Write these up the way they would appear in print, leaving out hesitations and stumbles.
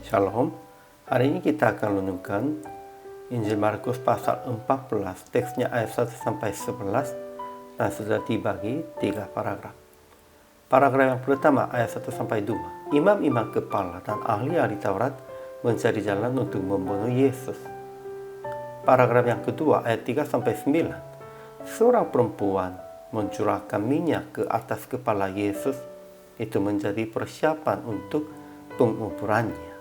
Shalom, hari ini kita akan renungkan Injil Markus pasal 14, teksnya ayat 1-11, dan sudah dibagi 3 paragraf. Paragraf yang pertama ayat 1-2, imam-imam kepala dan ahli-ahli Taurat mencari jalan untuk membunuh Yesus. Paragraf yang kedua ayat 3-9, seorang perempuan mencurahkan minyak ke atas kepala Yesus, itu menjadi persiapan untuk penguburannya.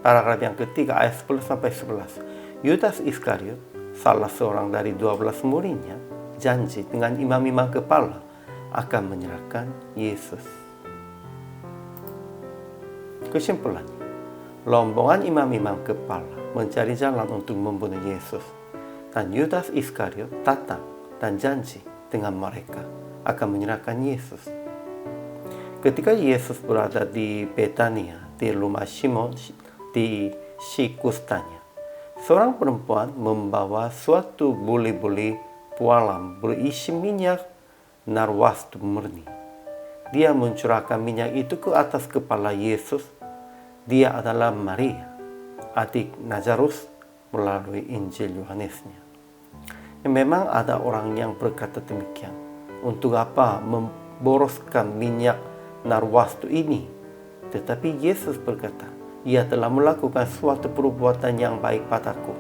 Paragraf yang ketiga ayat 10-11, Yudas Iskariot, salah seorang dari 12 muridnya, janji dengan imam-imam kepala akan menyerahkan Yesus. Kesimpulannya, rombongan imam-imam kepala mencari jalan untuk membunuh Yesus, dan Yudas Iskariot datang dan janji dengan mereka akan menyerahkan Yesus. Ketika Yesus berada di Betania, di rumah Simon di Sikustanya, seorang perempuan membawa suatu buli-buli pualam berisi minyak narwastu murni. Dia mencurahkan minyak itu ke atas kepala Yesus. Dia adalah Maria, adik Lazarus, melalui Injil Yohanesnya. Memang ada orang yang berkata demikian. Untuk apa memboroskan minyak narwastu ini? Tetapi Yesus berkata, ia telah melakukan suatu perbuatan yang baik padaku.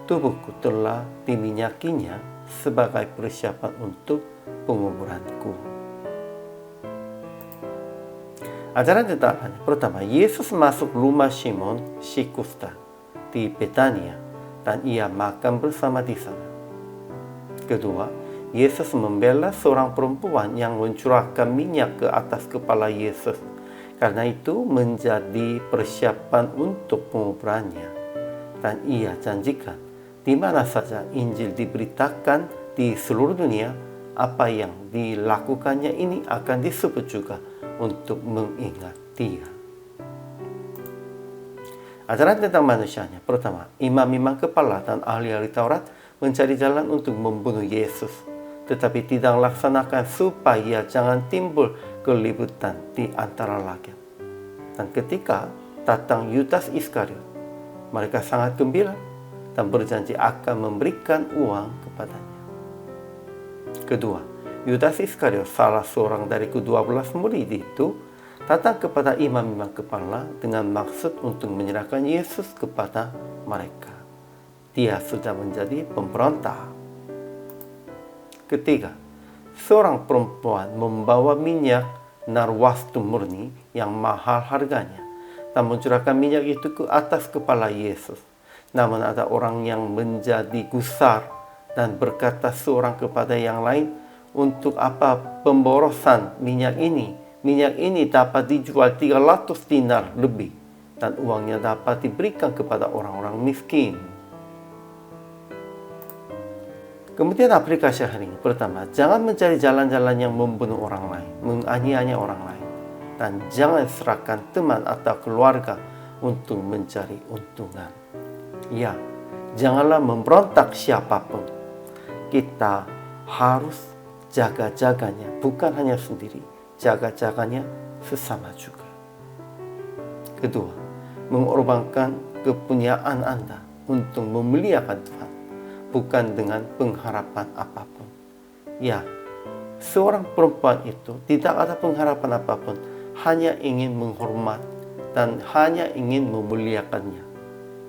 Tubuhku telah diminyakinya sebagai persiapan untuk penguburanku. Ajaran tentang pertama, Yesus masuk rumah Simon Sikusta di Betania dan ia makan bersama di sana. Kedua, Yesus membela seorang perempuan yang mencurahkan minyak ke atas kepala Yesus. Karena itu menjadi persiapan untuk penguburannya. Dan ia janjikan, di mana saja Injil diberitakan di seluruh dunia, apa yang dilakukannya ini akan disebut juga untuk mengingat dia. Ajaran tentang manusianya. Pertama, imam-imam kepala dan ahli-ahli Taurat mencari jalan untuk membunuh Yesus, tetapi tidak melaksanakan supaya jangan timbul keributan di antara rakyat. Dan ketika datang Yudas Iskariot, mereka sangat gembira dan berjanji akan memberikan uang kepadanya. Kedua, Yudas Iskariot, salah seorang dari ke-12 murid itu, datang kepada imam-imam kepala dengan maksud untuk menyerahkan Yesus kepada mereka. Dia sudah menjadi pemberontak. Ketiga, seorang perempuan membawa minyak narwastu murni yang mahal harganya dan mencurahkan minyak itu ke atas kepala Yesus. Namun ada orang yang menjadi gusar dan berkata seorang kepada yang lain, untuk apa pemborosan minyak ini? Minyak ini dapat dijual 300 dinar lebih dan uangnya dapat diberikan kepada orang-orang miskin. Kemudian aplikasi hari ini. Pertama, jangan mencari jalan-jalan yang membunuh orang lain, menganiaya orang lain. Dan jangan serahkan teman atau keluarga untuk mencari untungan. Ya, janganlah memberontak siapapun. Kita harus jaga-jaganya, bukan hanya sendiri, jaga-jaganya sesama juga. Kedua, mengorbankan kepunyaan Anda untuk memuliakan Tuhan, bukan dengan pengharapan apapun. Ya, seorang perempuan itu tidak ada pengharapan apapun, hanya ingin menghormat dan hanya ingin memuliakannya.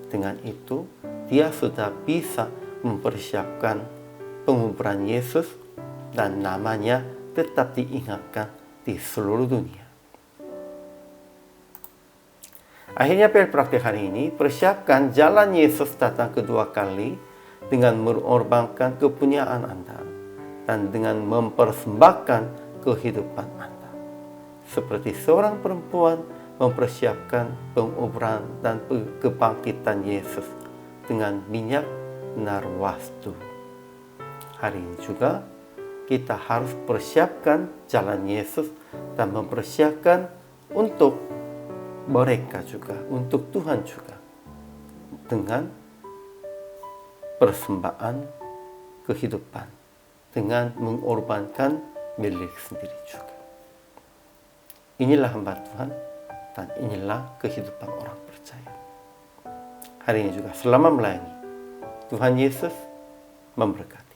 Dengan itu, dia sudah bisa mempersiapkan penguburan Yesus dan namanya tetap diingatkan di seluruh dunia. Akhirnya praktik hari ini, persiapkan jalan Yesus datang kedua kali dengan mengorbankan kepunyaan Anda dan dengan mempersembahkan kehidupan Anda. Seperti seorang perempuan mempersiapkan penguburan dan kebangkitan Yesus dengan minyak narwastu. Hari ini juga kita harus persiapkan jalan Yesus dan mempersiapkan untuk mereka juga, untuk Tuhan juga, dengan persembahan kehidupan, dengan mengorbankan milik sendiri juga. Inilah hamba Tuhan, Dan inilah kehidupan orang percaya. Hari ini juga selama melayani, Tuhan Yesus memberkati.